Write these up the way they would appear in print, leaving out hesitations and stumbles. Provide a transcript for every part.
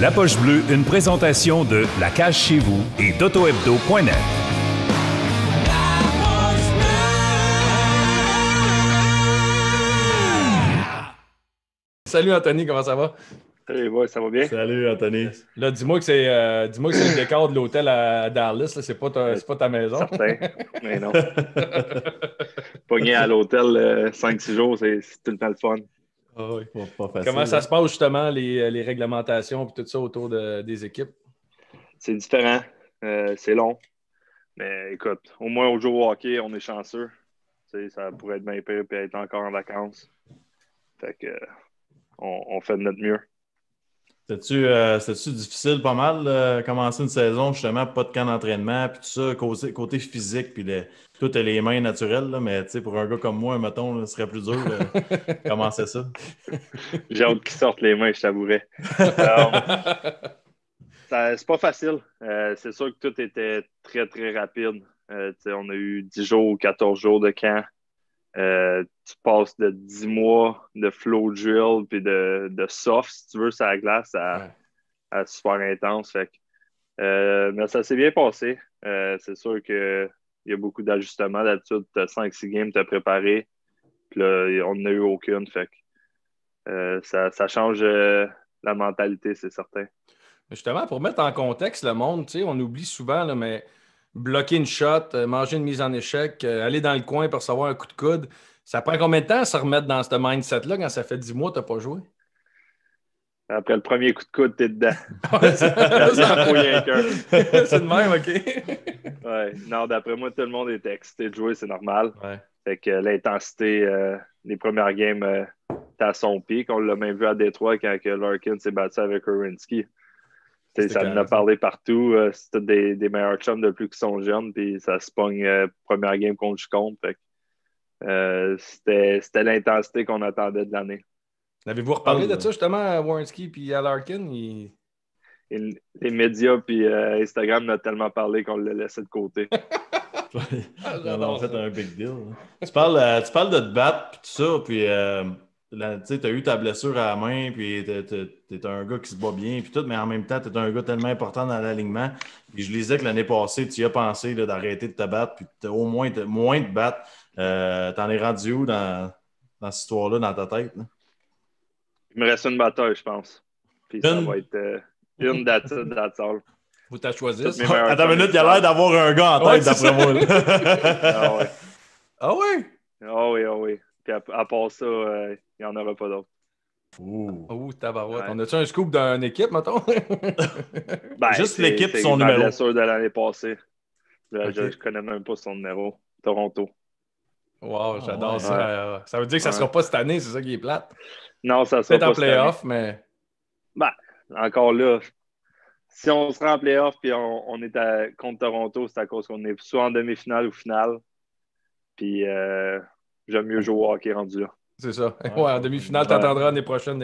La Poche Bleue, une présentation de La Cage Chez Vous et d'AutoHebdo.net. Salut Anthony, comment ça va? Salut, ouais, ça va bien? Salut Anthony. Là, dis-moi que c'est le décor de l'hôtel à Dallas, là. C'est pas ta maison. Certain, mais non. Pogné à l'hôtel 5-6 jours, c'est tout le temps le fun. Ah oui. Pas facile, Comment ça se passe justement, les réglementations et tout ça autour des équipes? C'est différent, c'est long. Mais écoute, au moins au jour au hockey, on est chanceux. Tu sais, ça pourrait être bien pire et être encore en vacances. Fait que on fait de notre mieux. C'était-tu difficile pas mal commencer une saison, justement, pas de camp d'entraînement, puis tout ça, côté physique, puis toi, t'as les mains naturelles, là, mais pour un gars comme moi, mettons, là, ce serait plus dur de commencer ça. J'ai hâte qu'ils sortent les mains, je t'avouerais. C'est pas facile. C'est sûr que tout était très, très rapide. On a eu 10 jours ou 14 jours de camp. Tu passes de 10 mois de flow drill puis de soft, si tu veux, sur la glace à super intense. Fait que, mais ça s'est bien passé. C'est sûr qu'il y a beaucoup d'ajustements. D'habitude, tu as 5-6 games, tu as préparé. Puis là, on n'a eu aucune. Fait que, ça change la mentalité, c'est certain. Justement, pour mettre en contexte le monde, on oublie souvent, là, mais bloquer une shot, manger une mise en échec, aller dans le coin pour recevoir un coup de coude, ça prend combien de temps à se remettre dans ce mindset-là quand ça fait 10 mois que tu n'as pas joué? Après le premier coup de coude, t'es dedans. C'est de même, OK? Ouais. Non, d'après moi, tout le monde était excité de jouer, c'est normal. Ouais. Fait que l'intensité des premières games était à son pic. On l'a même vu à Détroit quand Larkin s'est battu avec Werenski. Ça en a parlé partout. C'était des meilleurs chums depuis qu'ils sont jeunes, puis ça se pogne première game contre je compte. Fait que, c'était l'intensité qu'on attendait de l'année. Avez-vous reparlé de ça justement à Werenski et à Larkin? Les médias puis Instagram en ont tellement parlé qu'on l'a laissé de côté. On a fait un big deal. Hein. Tu parles de te battre puis tout ça, puis tu as eu ta blessure à la main, puis t'es un gars qui se bat bien, puis tout, mais en même temps, t'es un gars tellement important dans l'alignement. Puis je lisais que l'année passée, tu y as pensé là, d'arrêter de te battre, puis au moins de battre. T'en es rendu où dans cette histoire-là, dans ta tête? Là? Il me reste une bataille, je pense. Puis ça va être une that's all. Faut t'as choisi. Attends une minute, il a l'air d'avoir un gars en tête, d'après moi. Ah ouais. Ah ouais? Ah oui, ah oui. Puis à part ça, il n'y en aura pas d'autres. Oh, tabarouette. Ouais. On a-tu un scoop d'une équipe, mettons? Juste l'équipe, son numéro. C'est ma blessure de l'année passée. Okay. Je ne connais même pas son numéro. Toronto. Wow, j'adore ça. Ça veut dire que ça ne sera pas cette année, c'est ça qui est plate. Non, ça sera pas en playoff, mais... encore là, si on se rend en playoff et on est contre Toronto, c'est à cause qu'on est soit en demi-finale ou finale. Puis j'aime mieux jouer au hockey rendu là. C'est ça. Ouais, en demi-finale, tu attendras l'année prochaine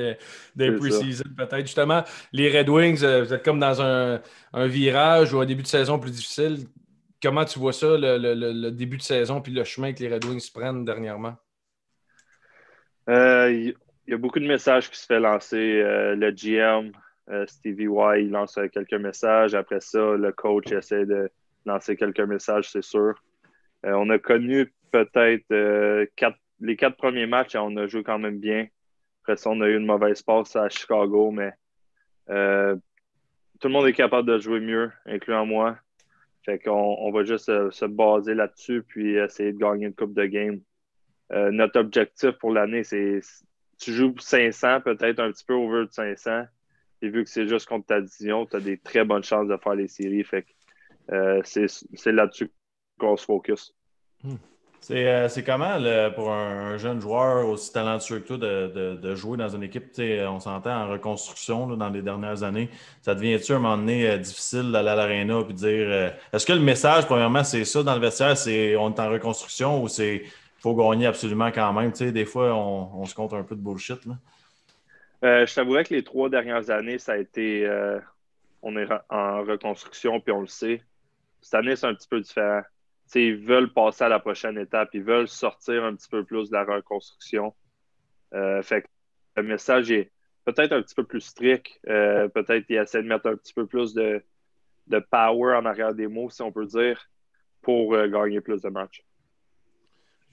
des pre-season, peut-être. Justement, les Red Wings, vous êtes comme dans un virage ou un début de saison plus difficile. Comment tu vois ça, le début de saison puis le chemin que les Red Wings prennent dernièrement? Il y a beaucoup de messages qui se fait lancer. Le GM, Stevie Y, il lance quelques messages. Après ça, le coach essaie de lancer quelques messages, c'est sûr. On a connu peut-être les 4 premiers matchs, on a joué quand même bien. Après ça, on a eu une mauvaise passe à Chicago, mais tout le monde est capable de jouer mieux, incluant moi. Fait qu'on va juste se baser là-dessus puis essayer de gagner une coupe de game. Notre objectif pour l'année, c'est tu joues 500, peut-être un petit peu over de 500. Et vu que c'est juste contre ta division, tu as des très bonnes chances de faire les séries. Fait que c'est là-dessus qu'on se focus. C'est comment pour un jeune joueur aussi talentueux que toi de jouer dans une équipe, on s'entend en reconstruction là, dans les dernières années. Ça devient-tu à un moment donné difficile d'aller à l'aréna et de dire est-ce que le message, premièrement, c'est ça dans le vestiaire, c'est on est en reconstruction ou c'est il faut gagner absolument quand même? Des fois, on se compte un peu de bullshit. Là. Je t'avouerais que les 3 dernières années, ça a été on est en reconstruction puis on le sait. Cette année, c'est un petit peu différent. Ils veulent passer à la prochaine étape. Ils veulent sortir un petit peu plus de la reconstruction. Fait que le message est peut-être un petit peu plus strict. Peut-être qu'il essaie de mettre un petit peu plus de power en arrière des mots, si on peut dire, pour gagner plus de matchs.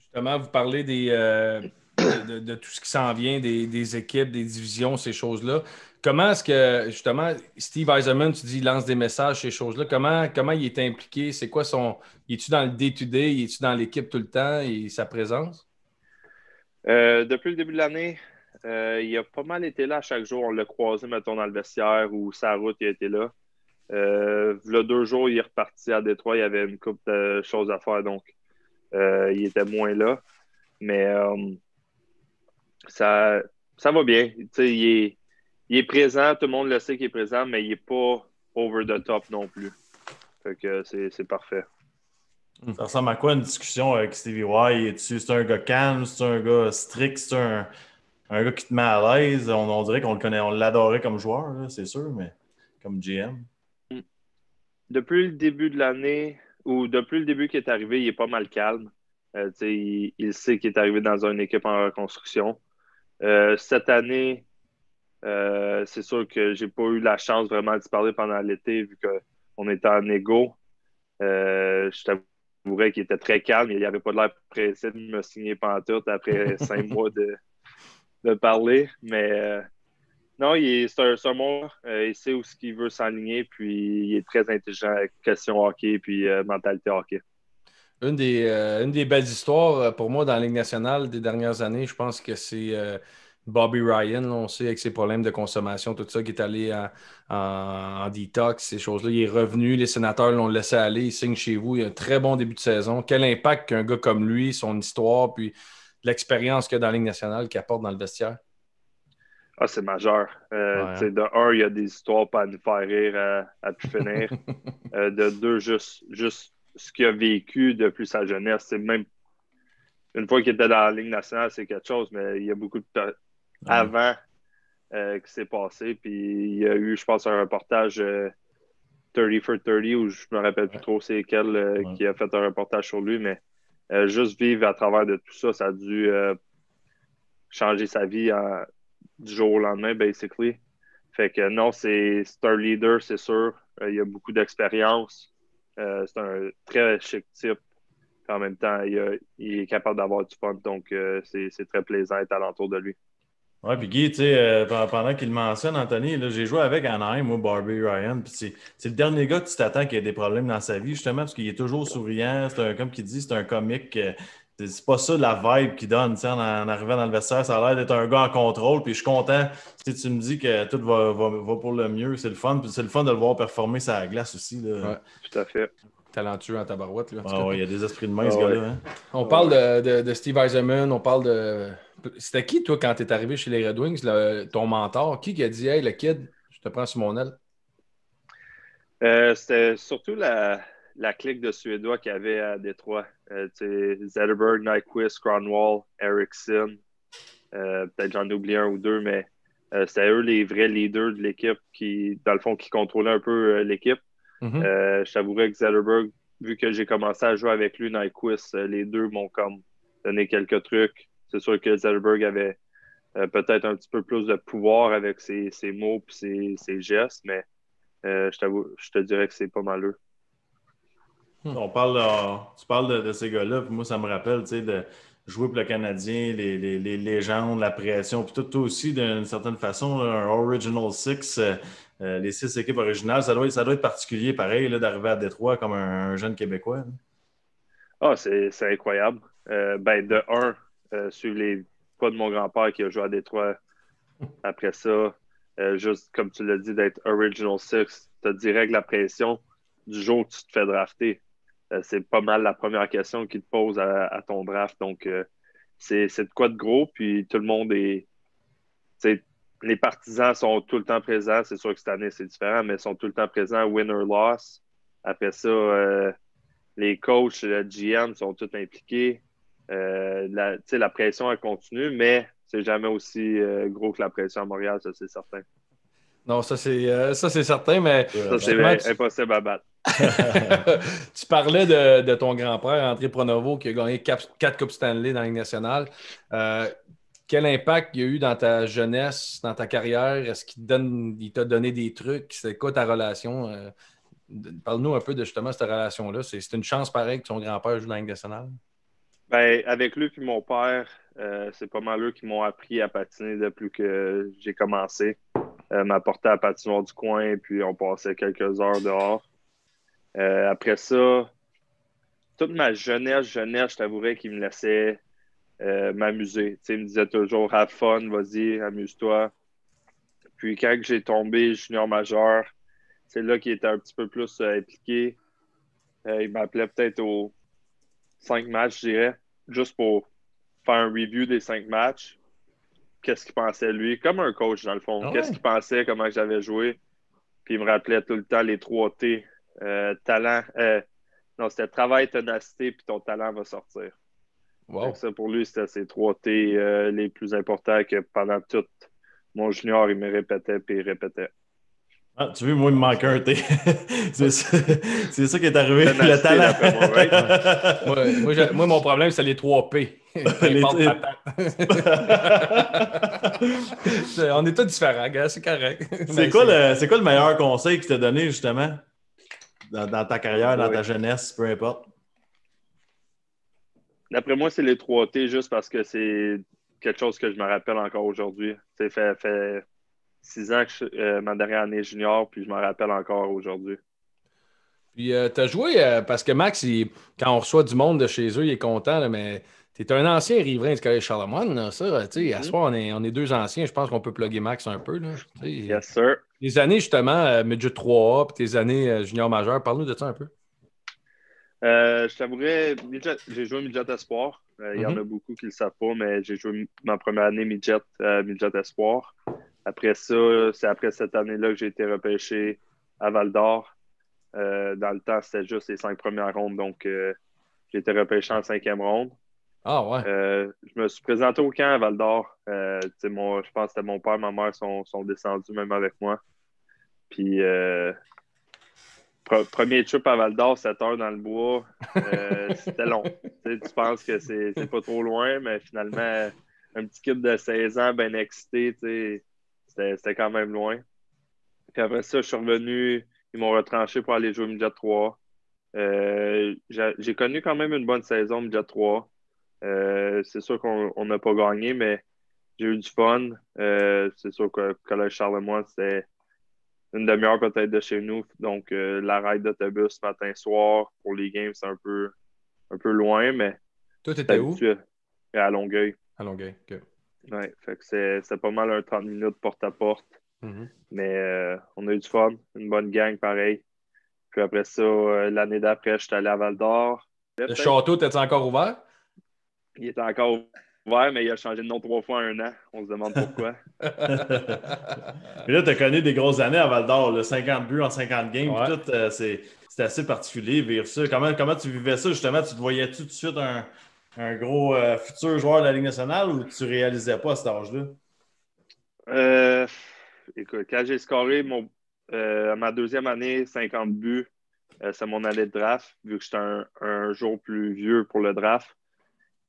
Justement, vous parlez de tout ce qui s'en vient, des équipes, des divisions, ces choses-là. Comment est-ce que, justement, Steve Yzerman, tu dis, il lance des messages, ces choses-là. Comment il est impliqué? C'est quoi son... Es-tu dans le day-to-day? Es-tu dans l'équipe tout le temps et sa présence? Depuis le début de l'année, il a pas mal été là à chaque jour. On l'a croisé, mettons, dans le vestiaire ou sa route, il a été là. Le 2 jours, il est reparti à Détroit. Il y avait une couple de choses à faire, donc il était moins là. Mais ça va bien. Il est présent, tout le monde le sait qu'il est présent, mais il n'est pas over the top non plus. Fait que c'est parfait. Ça ressemble à quoi une discussion avec Stevie Y? C'est un gars calme, c'est un gars strict, c'est un gars qui te met à l'aise? On dirait qu'on le connaît, on l'adorait comme joueur, là, c'est sûr, mais comme GM. Depuis le début de l'année, ou depuis le début qu'il est arrivé, il est pas mal calme. Il sait qu'il est arrivé dans une équipe en reconstruction. Cette année, c'est sûr que j'ai pas eu la chance vraiment d'y parler pendant l'été vu qu'on était en égo. Je t'avouerais qu'il était très calme. Il n'avait pas l'air pressé de me signer pantoute après 5 mois de parler. Mais non, c'est un bon. Il sait où il veut s'enligner, puis il est très intelligent avec question hockey puis mentalité hockey. Une des belles histoires pour moi dans la Ligue nationale des dernières années, je pense que c'est Bobby Ryan. Là, on sait avec ses problèmes de consommation, tout ça, qui est allé en détox, ces choses-là. Il est revenu, les sénateurs l'ont laissé aller, il signe chez vous. Il a un très bon début de saison. Quel impact qu'un gars comme lui, son histoire, puis l'expérience qu'il a dans la Ligue nationale, qu'il apporte dans le vestiaire? Ah, c'est majeur. Ouais. De un, il y a des histoires pas à nous faire rire à pu finir. De deux, juste ce qu'il a vécu depuis sa jeunesse. C'est même une fois qu'il était dans la Ligue nationale, c'est quelque chose, mais il y a beaucoup de avant qui s'est passé. Puis il y a eu, je pense, un reportage 30 for 30 où je me rappelle plus trop c'est quel qui a fait un reportage sur lui, mais juste vivre à travers de tout ça, ça a dû changer sa vie du jour au lendemain, basically. Fait que non, c'est un leader, c'est sûr. Il a beaucoup d'expérience. C'est un très chic type. Puis en même temps, il est capable d'avoir du fun. Donc, c'est très plaisant d'être alentour de lui. Oui, puis Guy, tu sais, pendant qu'il le mentionne, Anthony, là, j'ai joué avec Anaheim, moi, Bobby Ryan. Puis c'est le dernier gars que tu t'attends qu'il ait des problèmes dans sa vie, justement, parce qu'il est toujours souriant. Comme il dit, c'est un comique. C'est pas ça la vibe qu'il donne, tu sais, en arrivant dans le vestiaire. Ça a l'air d'être un gars en contrôle. Puis je suis content. Si tu me dis que tout va pour le mieux, c'est le fun. Puis c'est le fun de le voir performer sur la glace aussi. Là. Ouais, tout à fait. Talentueux en tabarouette. Là, ouais, il y a des esprits de main, ce gars-là. Hein? On parle de Steve Yzerman, on parle de... C'était qui, toi, quand tu es arrivé chez les Red Wings, ton mentor? Qui a dit « Hey, le kid, je te prends sur mon aile » ? C'était surtout la clique de Suédois qu'il y avait à Détroit. Zetterberg, Nyquist, Cronwall, Eriksson. Peut-être j'en ai oublié un ou deux, mais c'était eux les vrais leaders de l'équipe qui, dans le fond, qui contrôlaient un peu l'équipe. Mm-hmm. Je t'avouerais que Zetterberg, vu que j'ai commencé à jouer avec lui, Nyquist, les deux m'ont comme donné quelques trucs. C'est sûr que Zetterberg avait peut-être un petit peu plus de pouvoir avec ses mots et ses gestes, mais je te dirais que c'est pas mal eux. Tu parles de ces gars-là, puis moi, ça me rappelle, tu sais, de jouer pour le Canadien, les légendes, la pression, puis toi aussi, d'une certaine façon, là, un Original Six, les 6 équipes originales, ça doit être particulier, pareil, là, d'arriver à Détroit comme un jeune Québécois. Ah, c'est incroyable. De un, suivre les pas de mon grand-père qui a joué à Détroit. Après ça, juste comme tu l'as dit, d'être Original Six, tu as direct la pression du jour où tu te fais drafter. C'est pas mal la première question qu'ils te posent à ton draft. Donc, c'est de quoi de gros. Puis tout le monde est... Les partisans sont tout le temps présents. C'est sûr que cette année, c'est différent, mais ils sont tout le temps présents, win or loss. Après ça, les coachs, le GM sont tous impliqués. La pression, elle continue, mais c'est jamais aussi gros que la pression à Montréal, ça, c'est certain. Non, ça, c'est certain, mais... Ça, c'est impossible à battre. Tu parlais de ton grand-père, André Pronovo, qui a gagné 4 Coupes Stanley dans la Ligue nationale. quel impact il y a eu dans ta jeunesse, dans ta carrière? Est-ce qu'il t'a donné des trucs? C'est quoi ta relation? Parle-nous un peu de justement cette relation-là. C'est une chance pareille que ton grand-père joue dans la Ligue nationale? Ben, avec lui et mon père, c'est pas mal eux qui m'ont appris à patiner depuis que j'ai commencé. M'apporter à la patinoire du coin, puis on passait quelques heures dehors. Après ça, toute ma jeunesse, je t'avouerais qu'il me laissait m'amuser. Tu sais, il me disait toujours « have fun, vas-y, amuse-toi ». Puis quand j'ai tombé junior majeur, c'est là qu'il était un petit peu plus impliqué. Il m'appelait peut-être aux 5 matchs, je dirais, juste pour faire un review des 5 matchs. Qu'est-ce qu'il pensait, lui? Comme un coach, dans le fond. Ah ouais? Qu'est-ce qu'il pensait, comment j'avais joué. Puis il me rappelait tout le temps les 3 T. Talent. Non, c'était travail, ténacité, puis ton talent va sortir. Wow. Ça, pour lui, c'était ces 3 T les plus importants que pendant tout mon junior, il me répétait, puis il répétait. Ah, tu veux, moi, il me manque un T. C'est ça qui est arrivé. Ténacité, Le talent. d'après moi, right? Moi, mon problème, c'est les 3 P. On est tous différents, gars, c'est correct. C'est quoi le meilleur conseil qu'il t'a donné, justement, dans ta carrière, dans ta jeunesse, peu importe? D'après moi, c'est les 3 T juste parce que c'est quelque chose que je me rappelle encore aujourd'hui. Ça fait 6 ans que ma dernière année junior, puis je m'en rappelle encore aujourd'hui. Puis tu as joué, parce que Max, quand on reçoit du monde de chez eux, il est content, là, mais tu es un ancien riverain du Collège Charlemagne, là, ça. À ce soir, on est 2 anciens. Je pense qu'on peut plugger Max un peu. Là, yes, sir. Les années, justement, midget 3A, puis tes années junior majeur, parle-nous de ça un peu. Je t'avouerais, j'ai joué midget espoir. Il y en a beaucoup qui ne le savent pas, mais j'ai joué ma première année midget espoir. Après ça, c'est après cette année-là que j'ai été repêché à Val-d'Or. Dans le temps, c'était juste les 5 premières rondes, donc j'ai été repêché en 5e ronde. Ah ouais. Je me suis présenté au camp à Val-d'Or. Je pense que c'était mon père et ma mère sont descendus même avec moi. Puis premier trip à Val-d'Or, 7 heures dans le bois, c'était long. Tu penses que c'est pas trop loin, mais finalement, un petit kid de 16 ans, bien excité, c'était quand même loin. Puis après ça, je suis revenu, ils m'ont retranché pour aller jouer midget 3. J'ai connu quand même une bonne saison midget 3. C'est sûr qu'on n'a pas gagné, mais j'ai eu du fun. C'est sûr que Collège Charlemagne, c'était une demi-heure peut-être de chez nous. Donc, la ride d'autobus matin-soir pour les games, c'est un peu loin, mais... Toi, t'étais où? À Longueuil. À Longueuil, OK. Ouais, fait que c'est pas mal un 30 minutes porte-à-porte. Mm-hmm. Mais on a eu du fun, une bonne gang pareil. Puis après ça, l'année d'après, je suis allé à Val-d'Or. Le château, était-il encore ouvert? Il était encore ouvert, mais il a changé de nom 3 fois en 1 an. On se demande pourquoi. Mais là, tu as connu des grosses années à Val-d'Or, le 50 buts en 50 games. Ouais. Tout, c'est assez particulier vivre ça. Comment tu vivais ça, justement? Tu te voyais-tu tout de suite un gros futur joueur de la Ligue nationale ou tu ne réalisais pas à cet âge-là? Écoute, quand j'ai scoré ma 2e année, 50 buts, c'est mon année de draft, vu que j'étais un jour plus vieux pour le draft.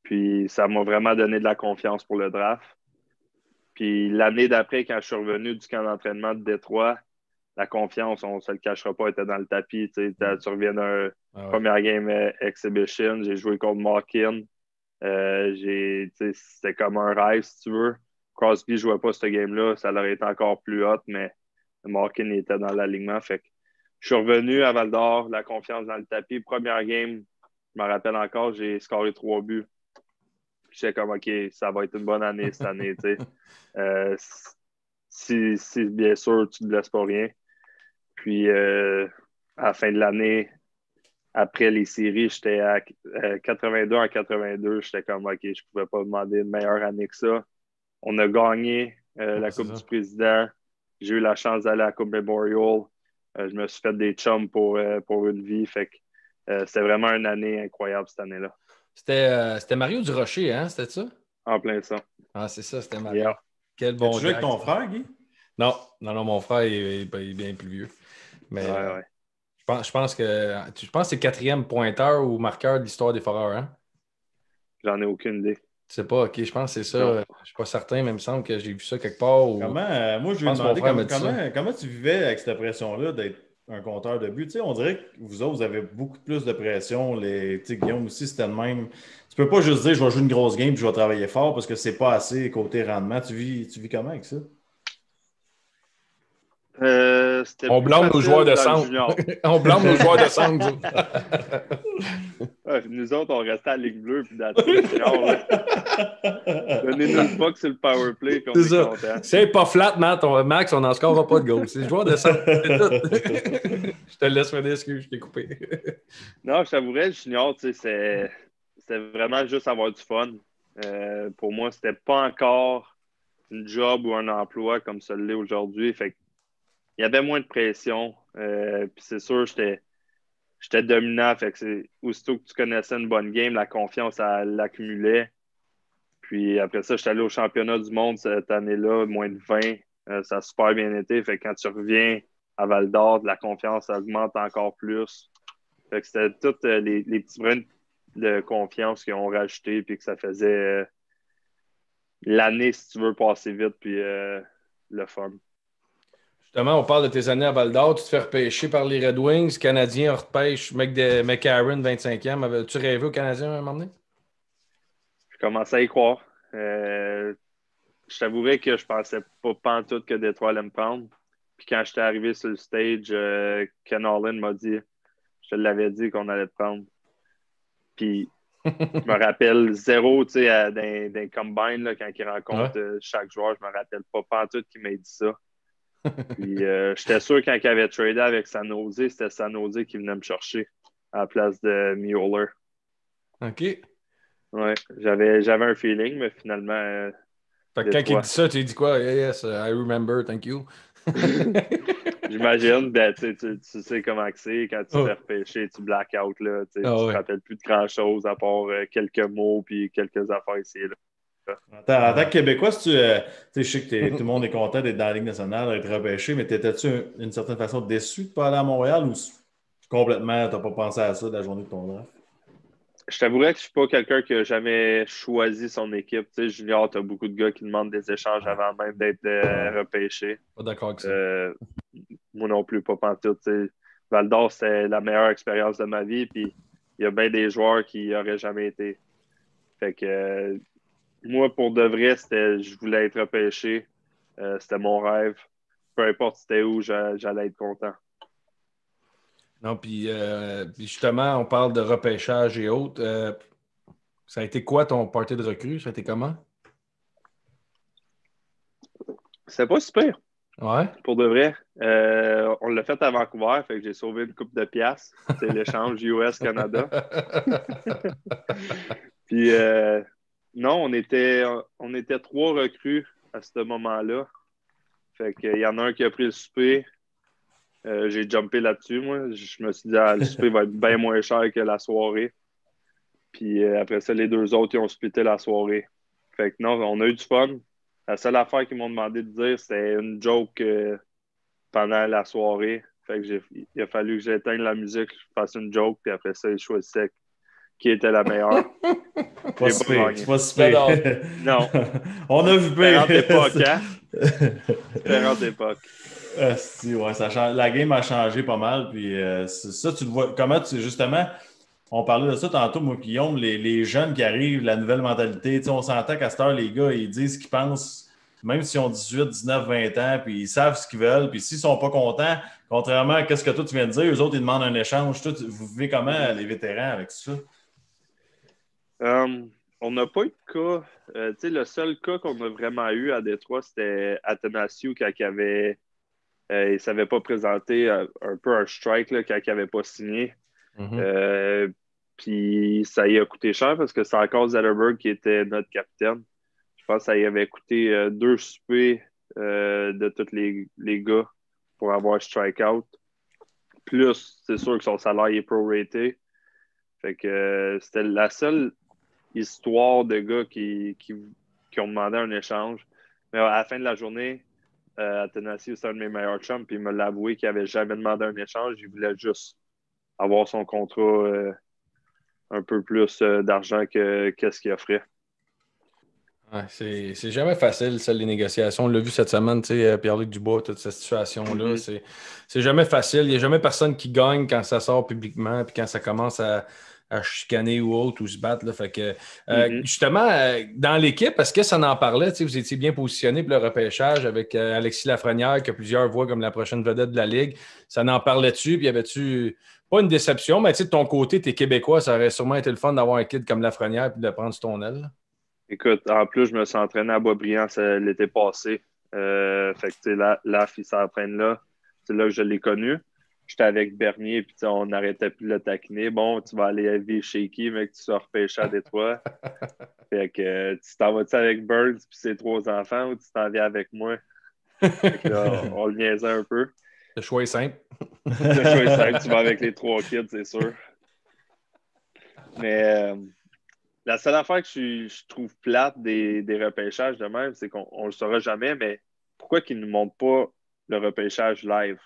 Puis ça m'a vraiment donné de la confiance pour le draft. Puis l'année d'après, quand je suis revenu du camp d'entraînement de Détroit, la confiance, on ne se le cachera pas, était dans le tapis. Tu reviens d'un première game exhibition, j'ai joué contre Markin. C'était comme un rêve, si tu veux. Crosby ne jouait pas ce game-là, ça aurait été encore plus hot, mais Markin était dans l'alignement. Fait que je suis revenu à Val-d'Or, la confiance dans le tapis. Première game, je me rappelle encore, j'ai scoré 3 buts. J'étais comme, OK, ça va être une bonne année cette année. Si bien sûr, tu ne te laisses pas rien. Puis, à la fin de l'année, après les séries, j'étais à 82 en 82. J'étais comme, OK, je ne pouvais pas demander une meilleure année que ça. On a gagné la Coupe du Président. J'ai eu la chance d'aller à la Coupe Memorial. Je me suis fait des chums pour une vie. Fait que c'était vraiment une année incroyable cette année-là. C'était Mario Durocher, hein? C'était ça? En plein ça. Ah, c'est ça, c'était Mario. Yeah. Quel bon jeu avec ton frère, Guy? Non, mon frère est bien plus vieux. Mais ouais. Je pense que c'est le 4e pointeur ou marqueur de l'histoire des Foreurs, hein? J'en ai aucune idée. sais pas, OK, je pense que c'est ça. Je suis pas certain, mais il me semble que j'ai vu ça quelque part. Moi, je lui ai demandé comment tu vivais avec cette pression-là d'être un compteur de but. Tu sais, on dirait que vous autres, vous avez beaucoup plus de pression. Tu sais, Guillaume aussi, c'était le même. Tu peux pas juste dire je vais jouer une grosse game et je vais travailler fort parce que c'est pas assez côté rendement. Tu vis comment avec ça? On blâme nos joueurs de centre. On blâme nos joueurs de centre. Nous autres, on restait à la Ligue bleue puis dans donnez-nous le puck sur le power play puis on est content. C'est pas flat, Max, on n'en scorera pas de goal. C'est le joueur de centre. Je te laisse faire des excuses, je t'ai coupé. Non, je t'avouerais, le junior, c'était vraiment juste avoir du fun. Pour moi, c'était pas encore une job ou un emploi comme ça l'est aujourd'hui. Fait il y avait moins de pression. Puis c'est sûr, j'étais dominant. Fait que aussitôt que tu connaissais une bonne game, la confiance, elle l'accumulait. Puis après ça, j'étais allé au championnat du monde cette année-là, moins de 20. Ça a super bien été. Fait que quand tu reviens à Val d'Or, la confiance augmente encore plus. Fait que c'était tous les petits brins de confiance qui ont rajouté puis que ça faisait l'année, si tu veux, passer vite puis le fun. Justement, on parle de tes années à Val d'Or. Tu te fais repêcher par les Red Wings. Canadiens repêche McCarron, 25e. Avais-tu rêvé au Canadien à un moment donné? Je commençais à y croire. Je t'avouerais que je pensais pas pantoute que Détroit allait me prendre. Puis quand j'étais arrivé sur le stage, Ken Holland m'a dit, je te l'avais dit qu'on allait te prendre. Puis je me rappelle zéro, tu sais, dans combine, là, quand il rencontre chaque joueur, je me rappelle pas pantoute qu'il m'ait dit ça. Puis j'étais sûr quand il avait tradé avec San Jose, c'était San Jose qui venait me chercher à la place de Mueller. OK. Ouais, j'avais un feeling, mais finalement. Fait que quand il dit ça, tu lui dis quoi? Yes, I remember, thank you. J'imagine, ben, tu sais comment c'est, quand tu te fais repêcher, tu blackout, là, tu te rappelles plus de grand-chose à part quelques mots puis quelques affaires ici et là. En tant que Québécois, je sais que tout le monde est content d'être dans la Ligue nationale, d'être repêché, mais t'étais-tu d'une certaine façon déçu de ne pas aller à Montréal ou complètement, tu n'as pas pensé à ça de la journée de ton draft? Je t'avouerais que je ne suis pas quelqu'un qui n'a jamais choisi son équipe. Tu sais, junior, tu as beaucoup de gars qui demandent des échanges avant même d'être repêché. Pas d'accord avec ça. Moi non plus, pas pantoute. Val d'Or, c'était la meilleure expérience de ma vie, puis il y a bien des joueurs qui n'y auraient jamais été. Fait que moi, pour de vrai, je voulais être repêché. C'était mon rêve. Peu importe c'était où, j'allais être content. Non, puis justement, on parle de repêchage et autres. Ça a été quoi ton party de recrue? Ça a été comment? C'était pas super. Ouais. Pour de vrai. On l'a fait à Vancouver, fait que j'ai sauvé une coupe de piastres. C'est l'échange US-Canada. Puis non, on était 3 recrues à ce moment-là. Fait qu'il y en a un qui a pris le souper. J'ai jumpé là-dessus, moi. Je me suis dit, le souper va être bien moins cher que la soirée. Puis après ça, les 2 autres, ils ont splitté la soirée. Fait que non, on a eu du fun. La seule affaire qu'ils m'ont demandé de dire, c'était une joke pendant la soirée. Fait que il a fallu que j'éteigne la musique, je fasse une joke, puis après ça, ils choisissaient qui était la meilleure. C'est pas super. Non. On a vu bien. Différentes époques, hein? Différentes époques. Ouais, la game a changé pas mal. Puis ça, tu le vois. Comment justement, on parlait de ça tantôt, moi, Guillaume, les jeunes qui arrivent, la nouvelle mentalité. On s'entend qu'à cette heure, les gars, ils disent ce qu'ils pensent, même s'ils ont 18, 19, 20 ans, puis ils savent ce qu'ils veulent. Puis s'ils sont pas contents, contrairement à ce que toi tu viens de dire, eux autres, ils demandent un échange. Vous vivez comment, les vétérans, avec ça? On n'a pas eu de cas. Le seul cas qu'on a vraiment eu à Détroit, c'était Athanasiou quand il ne s'avait pas présenté un peu un strike là, quand il n'avait pas signé. Mm-hmm. Puis ça y a coûté cher parce que c'est encore Zetterberg qui était notre capitaine. Je pense que ça y avait coûté 2 soupers de tous les gars pour avoir strikeout. Plus, c'est sûr que son salaire est proraté. Fait que c'était la seule histoire de gars qui ont demandé un échange. Mais à la fin de la journée, Athanasiou, c'est un de mes meilleurs chums, puis il me l'a avoué qu'il n'avait jamais demandé un échange. Il voulait juste avoir son contrat un peu plus d'argent que ce qu'il offrait. Ouais, c'est jamais facile, ça, les négociations. On l'a vu cette semaine, tu sais, Pierre-Luc Dubois, toute cette situation-là. C'est jamais facile. Il n'y a jamais personne qui gagne quand ça sort publiquement, puis quand ça commence à chicaner ou autre, ou se battre. Là. Fait que, justement, dans l'équipe, est-ce que ça en parlait? Tu sais, vous étiez bien positionné pour le repêchage avec Alexis Lafrenière, que plusieurs voient comme la prochaine vedette de la Ligue. Ça en parlait-tu? Puis y avait-tu pas une déception, mais tu sais, de ton côté, t'es Québécois, ça aurait sûrement été le fun d'avoir un kid comme Lafrenière puis de le prendre sur ton aile. Écoute, en plus, je me suis entraîné à Boisbriand l'été passé. Fait que, tu sais, là, il s'entraîne là. C'est là que je l'ai connu. J'étais avec Bernier, puis on n'arrêtait plus de le taquiner. Bon, tu vas aller vivre chez qui, mec, tu sors repêcher à Détroit. Fait que, tu t'en vas-tu avec Burns puis ses 3 enfants ou tu t'en viens avec moi? Fait que là, on le niaisait un peu. Le choix est simple. Le choix est simple, tu vas avec les 3 kids, c'est sûr. Mais la seule affaire que je trouve plate des repêchages de même, c'est qu'on ne le saura jamais, mais pourquoi qu'ils ne nous montrent pas le repêchage live?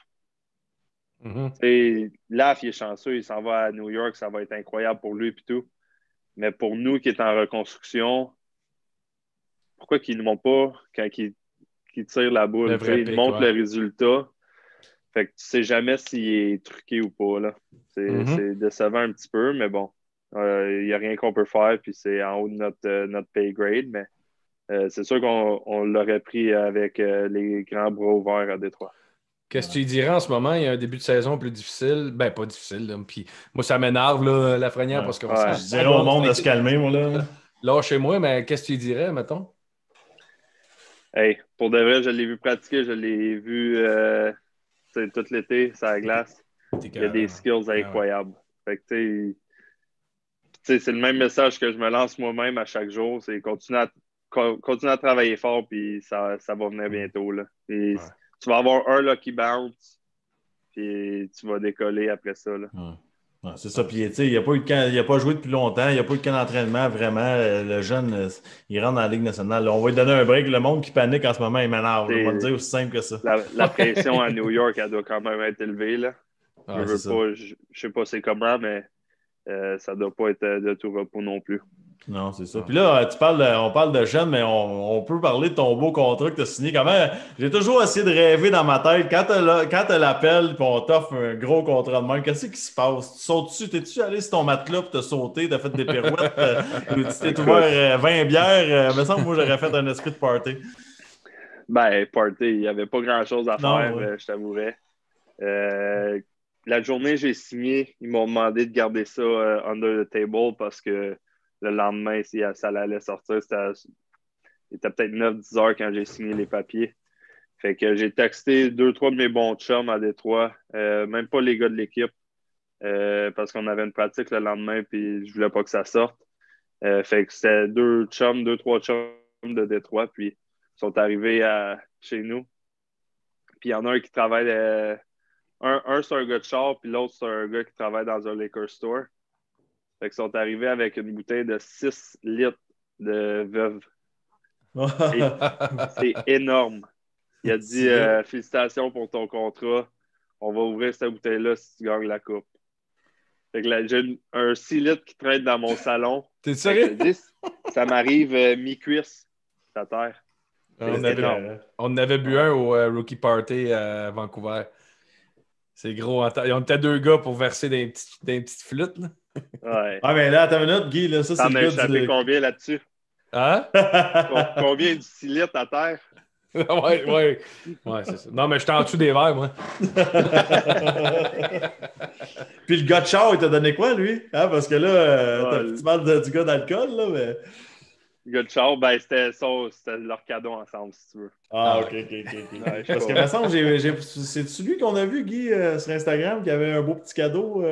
Laf, il est chanceux, il s'en va à New York, ça va être incroyable pour lui et tout. Mais pour nous qui est en reconstruction, pourquoi qu'ils ne nous montrent pas quand ils tirent la boule? Ils nous montrent le résultat. Fait que tu sais jamais s'il est truqué ou pas. Là. C'est décevant un petit peu, mais bon. Il n'y a rien qu'on peut faire, puis c'est en haut de notre pay grade, mais c'est sûr qu'on l'aurait pris avec les grands bras ouverts à Détroit. Qu'est-ce que tu dirais en ce moment? Il y a un début de saison plus difficile. Ben, pas difficile. Là. Puis, moi, ça m'énerve, là, Lafrenière, parce que je dirais au monde de se calmer, moi, là. Là, chez moi, mais qu'est-ce que tu dirais, mettons? Hey, pour de vrai, je l'ai vu pratiquer, je l'ai vu tout l'été, sur la glace. Il y a des skills incroyables. Fait que, tu sais, c'est le même message que je me lance moi-même à chaque jour. C'est continuer à travailler fort, puis ça va venir bientôt. Là. Et tu vas avoir un lucky bounce, puis tu vas décoller après ça. Là. C'est ça. Puis, tu sais, il n'a pas joué depuis longtemps. Il n'y a pas eu de camp d'entraînement, vraiment. Le jeune, il rentre dans la Ligue nationale. Là, on va lui donner un break. Le monde qui panique en ce moment, il m'énerve. On va le dire aussi simple que ça. La pression à New York, elle doit quand même être élevée. Là. Je sais pas c'est comment, mais ça ne doit pas être de tout repos non plus. Non, c'est ça. Puis là, on parle de jeunes, mais on peut parler de ton beau contrat que tu as signé. Comment j'ai toujours essayé de rêver dans ma tête. Quand tu l'appelles et on t'offre un gros contrat de main, qu'est-ce qui se passe? Tu sautes-tu? T'es-tu allé sur ton matelas pour te sauter? T'as fait des pirouettes? Tu t'es ouvert 20 bières? Il me semble que moi, j'aurais fait un esprit de party. Ben, party, il n'y avait pas grand-chose à faire, je t'avouerais. La journée j'ai signé, ils m'ont demandé de garder ça under the table parce que le lendemain, si ça allait sortir, il était peut-être 9-10 heures quand j'ai signé les papiers. Fait que j'ai texté 2-3 de mes bons chums à Détroit, même pas les gars de l'équipe, parce qu'on avait une pratique le lendemain puis je voulais pas que ça sorte. Fait que c'était 2-3 chums de Détroit, puis ils sont arrivés chez nous. Puis il y en a un qui travaille... Un, c'est un gars de char, puis l'autre, c'est un gars qui travaille dans un liquor store. Fait qu'ils sont arrivés avec une bouteille de 6 litres de veuve. C'est énorme. Il a dit félicitations pour ton contrat. On va ouvrir cette bouteille-là si tu gagnes la coupe. Fait que là, j'ai un 6 litres qui traîne dans mon salon. T'es sérieux? Ça m'arrive mi-cuisse, à terre. On avait bu un au Rookie Party à Vancouver. C'est gros. On était 2 gars pour verser des petites flûtes. Là. Ouais. Ah, mais là, attends une minute, Guy. Là, ça, t'en as échappé combien là-dessus? Hein? Combien de 6 litres à terre? Ouais, c'est ça. Non, mais j'étais en dessous des verres, moi. Puis le gars de char, il t'a donné quoi, lui? Hein? Parce que là, tu parles du gars d'alcool, là, mais... Le gars de char, ben, c'était leur cadeau ensemble, si tu veux. Ah, ok. Ouais, parce que, il me semble, c'est celui qu'on a vu, Guy, sur Instagram, qui avait un beau petit cadeau,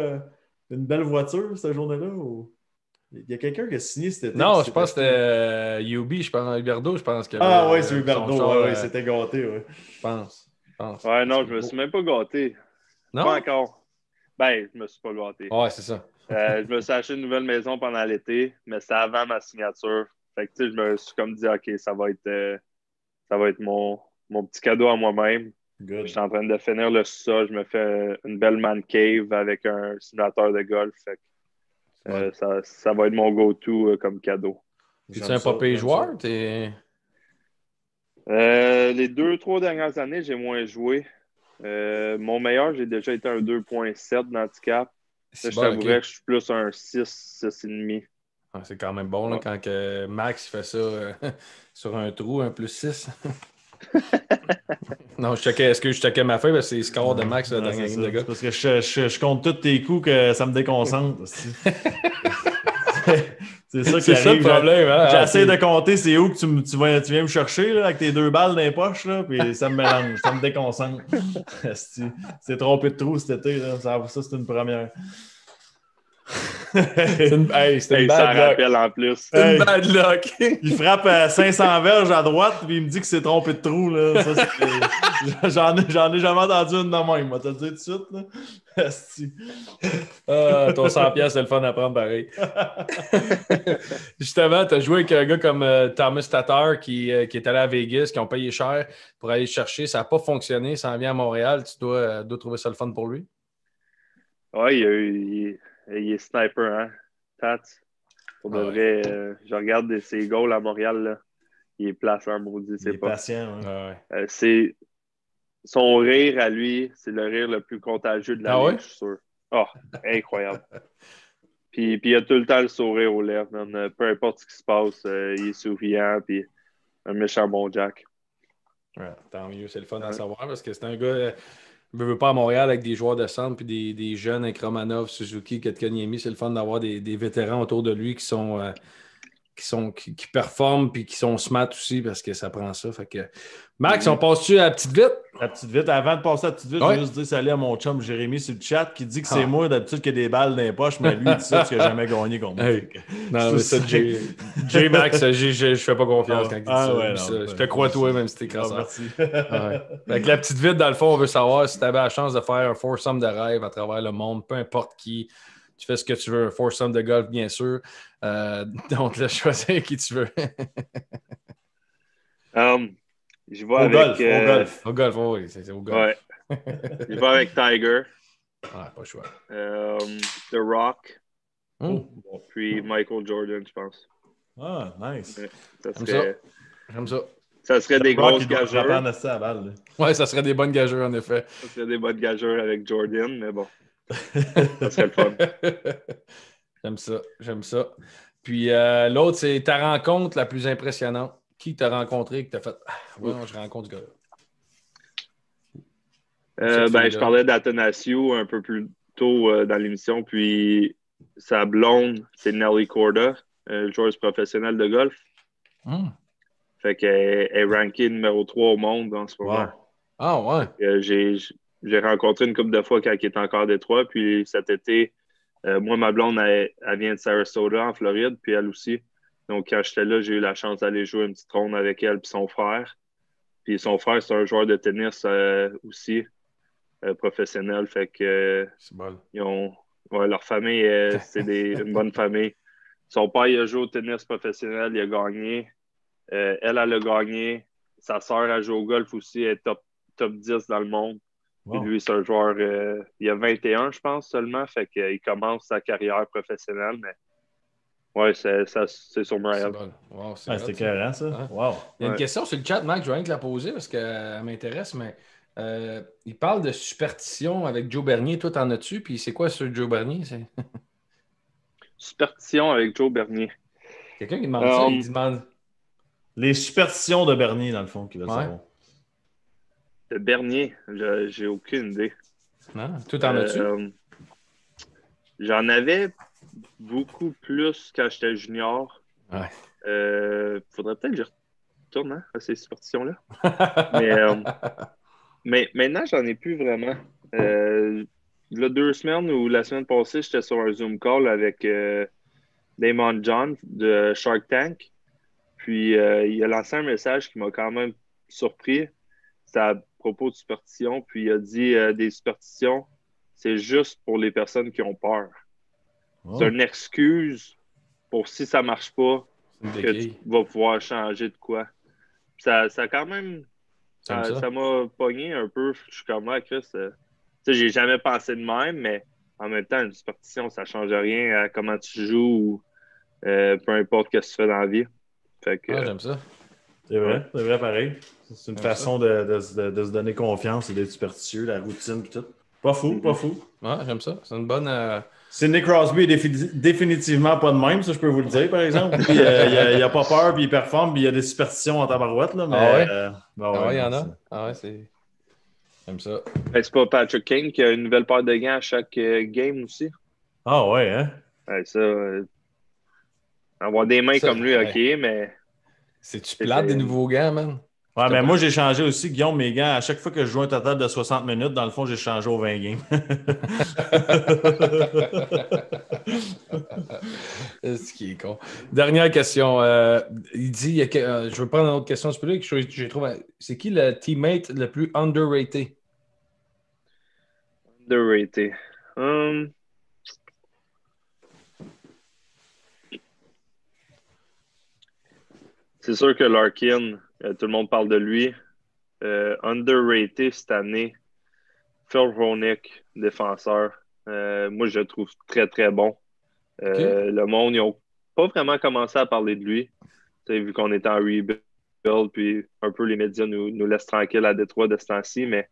une belle voiture, cette journée-là? Ou... Il y a quelqu'un qui a signé cet été. Non, je pense que c'était Yubi, je pense, Huberdeau, je pense. Ah, ouais, c'est Huberdeau, ouais, c'était gâté, ouais. Je pense. Ouais, non, je me suis même pas gâté. Non? Pas encore. Ben, je me suis pas gâté. Ouais, c'est ça. Je me suis acheté une nouvelle maison pendant l'été, mais c'est avant ma signature. Fait que, tu sais, je me suis comme dit, OK, ça va être mon petit cadeau à moi-même. Je suis en train de finir le sol. Je me fais une belle man cave avec un simulateur de golf. Fait que, ça va être mon go-to comme cadeau. Es-tu un pas pire joueur? Les 2-3 dernières années, j'ai moins joué. Mon meilleur, j'ai déjà été un 2.7 d'handicap. Je t'avouerais que je suis plus un 6, 6,5. Ah, c'est quand même bon là, quand que Max fait ça sur un trou, un +6. Non, je checkais ma feuille, c'est le score de Max dans la game de gars. Parce que je compte tous tes coups que ça me déconcentre. C'est ça qui arrive. Le problème. J'essaie de compter c'est où que tu viens me chercher là, avec tes 2 balles dans les poches, là, puis ça me mélange, ça me déconcentre. C'est trompé de trou cet été. Là. Ça, c'est une première. C'est une bad luck. Rappelle en plus. C'est une bad luck. Il frappe à 500 verges à droite, puis il me dit que c'est trompé de trou. Là. Ça, j'en ai jamais entendu une de même, moi, te le dire tout de suite. Là. Ton 100$, c'est le fun à prendre pareil. Justement, tu as joué avec un gars comme Thomas Tatar qui est allé à Vegas, qui ont payé cher pour aller le chercher. Ça n'a pas fonctionné, ça en vient à Montréal. Tu dois trouver ça le fun pour lui. Oui, il est sniper, hein? Tats. Pour de vrai, je regarde ses goals à Montréal, là. Il est plaçant, maudit. Il est patient. Ouais. Son rire à lui, c'est le rire le plus contagieux de la ligue, je suis sûr. Oh, incroyable. Puis il a tout le temps le sourire aux lèvres, man. Peu importe ce qui se passe, il est souriant, puis un méchant bon Jack. Ouais, tant mieux, c'est le fun à savoir parce que c'est un gars... ne veut pas à Montréal avec des joueurs de centre puis des jeunes avec Romanov, Suzuki, Kotkaniemi. C'est le fun d'avoir des vétérans autour de lui qui performent puis qui sont smart aussi parce que ça prend ça. Fait que... Max, on passe-tu à la petite vite? La petite vite. Avant de passer à la petite vite, je vais juste dire salut à mon chum Jérémy sur le chat qui dit que c'est moi d'habitude qui a des balles dans les poches, mais lui il dit ça parce qu'il n'a jamais gagné contre moi. Hey. Non, mais ça, J-Max, je fais pas confiance quand il dit ça. Ouais, Je te crois toi même si t'es crasseur. Merci. Avec la petite vite, dans le fond, on veut savoir si tu avais la chance de faire un foursome de rêve à travers le monde, peu importe qui. Tu fais ce que tu veux, un foursome de golf, bien sûr. Donc, laisse choisir qui tu veux. Je vais avec... Au golf, oui, c'est au golf. Ouais. Je vais avec Tiger. Pas le choix. The Rock. Puis Michael Jordan, je pense. Ah, nice. J'aime ça. Ça serait des grosses gageurs. Ouais, ça serait des bonnes gageurs, en effet. Ça serait des bonnes gageurs avec Jordan, mais bon. Ça serait le fun. J'aime ça. Puis l'autre, c'est ta rencontre la plus impressionnante. Qui t'a rencontré, que t'as fait je rencontre ce gars-là? Je parlais d'Athanasiou un peu plus tôt dans l'émission, puis sa blonde, c'est Nelly Corda, joueuse professionnelle de golf. Fait qu'elle est rankée numéro 3 au monde en ce moment. Ah ouais? J'ai rencontré une couple de fois quand elle était encore à Détroit, puis cet été, moi, ma blonde, elle vient de Sarasota, en Floride, puis elle aussi. Donc, quand j'étais là, j'ai eu la chance d'aller jouer une petite ronde avec elle et son frère. Puis son frère, c'est un joueur de tennis aussi, professionnel. Fait que leur famille, c'est une bonne famille. Son père, il a joué au tennis professionnel, il a gagné. Elle a gagné. Sa sœur a joué au golf aussi, elle est top 10 dans le monde. Puis lui, c'est un joueur, il a 21, je pense, seulement. Fait qu'il commence sa carrière professionnelle, mais ouais, c'est sur Montréal. C'était carré, ça. Hein? Wow. Il y a une question sur le chat, Max, je vais rien te la poser parce qu'elle m'intéresse, mais il parle de superstition avec Joe Bernier. Toi, t'en as-tu? Puis c'est quoi sur Joe Bernier? Superstition avec Joe Bernier. Quelqu'un qui demande ça, il demande... Les superstitions de Bernier, dans le fond, qui veut savoir. De Bernier, j'ai aucune idée. Non? Toi, t'en as-tu? J'en avais beaucoup plus quand j'étais junior. Ouais. Faudrait peut-être que je retourne à ces superstitions-là. mais maintenant, j'en ai plus vraiment. Il y a 2 semaines ou la semaine passée, j'étais sur un Zoom call avec Damon John de Shark Tank. Puis, il a lancé un message qui m'a quand même surpris. C'était à propos de superstitions. Puis, il a dit des superstitions, c'est juste pour les personnes qui ont peur. C'est une excuse pour si ça marche pas, que tu vas pouvoir changer de quoi. Ça quand même, ça m'a pogné un peu. Je suis comme, Chris, j'ai jamais pensé de même, mais en même temps, une superstition, ça change rien à comment tu joues ou peu importe ce que tu fais dans la vie. Fait que, j'aime ça. C'est vrai pareil. C'est une façon de se donner confiance et d'être superstitieux, la routine et tout. Pas fou, pas fou. Ouais, j'aime ça. C'est une bonne... Sidney Crosby est définitivement pas de même, ça je peux vous le dire, par exemple. Puis, il a pas peur, puis il performe, puis il y a des superstitions en tabarouette. Là, mais, il y en a. Ah ouais, c'est... J'aime ça. c'est pas Patrick Kane qui a une nouvelle paire de gants à chaque game aussi? Ah ouais, hein? Ouais, ça... avoir des mains comme lui, OK, mais... C'est-tu plate des nouveaux gants, man? Ouais, mais moi, j'ai changé aussi, Guillaume, mes gants. À chaque fois que je joue un total de 60 minutes, dans le fond, j'ai changé aux 20 games. C'est ce qui est con. Dernière question. Il dit, je veux prendre une autre question du public. Je trouve, c'est qui le teammate le plus underrated? Underrated. C'est sûr que Larkin, tout le monde parle de lui. Underrated cette année, Phil Hronek, défenseur. Moi, je le trouve très, très bon. Le monde, ils n'ont pas vraiment commencé à parler de lui. Vu qu'on était en rebuild, puis un peu les médias nous laissent tranquilles à Détroit de ce temps-ci. Mais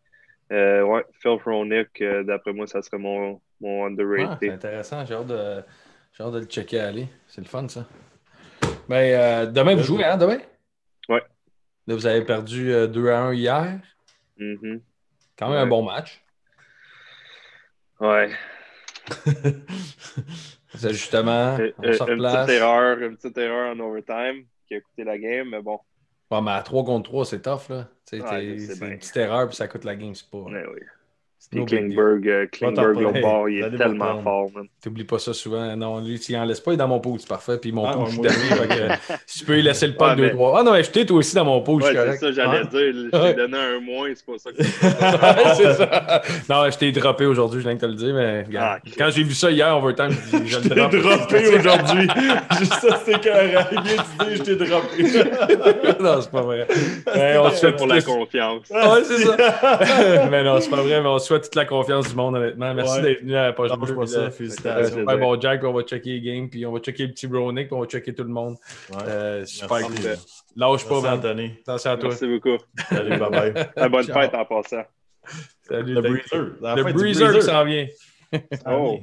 ouais, Phil Hronek, d'après moi, ça serait mon underrated. C'est intéressant. J'ai hâte de le checker aller. C'est le fun, ça. Ben, demain, vous jouez, hein, demain? Ouais. Là, vous avez perdu 2-1 hier. Mm-hmm. Quand même un bon match. Ouais. C'est justement, on se replace. Une petite erreur en overtime qui a coûté la game, mais bon. Ouais, mais à 3 contre 3, c'est tough, là. C'est une petite erreur, puis ça coûte la game, c'est pas... Ouais, oui. Klingberg au bord, il est tellement fort, man. T'oublies pas ça souvent. Non, lui, s'il en laisse pas, il est dans mon pool, c'est parfait. Puis mon pool, je suis dernier. Si tu peux y laisser le pas de 2-3. Ah non, mais je t'ai toi aussi dans mon pool, je suis correct. C'est ça, j'allais dire. Je t'ai donné un moins, c'est pas ça que c'est ça. Non, je t'ai droppé aujourd'hui, je viens de te le dire, mais regarde, quand j'ai vu ça hier, overtime, je t'ai droppé aujourd'hui. Juste ça, c'était carré. Je t'ai droppé. Non, c'est pas vrai. On se fait pour la confiance. Ouais, c'est ça. Mais non, c'est pas vrai, mais on souhaite toute la confiance du monde, honnêtement. Merci d'être venu à la page bleue. Félicitations. Bon, Jack, on va checker les games, puis on va checker le petit Brownick, puis on va checker tout le monde. Super cool. Lâche pas, man. Attention à toi. Merci beaucoup. Salut, bye-bye. Bonne fête en passant. Salut, le Breezer. Le Breezer qui s'en vient. Oh.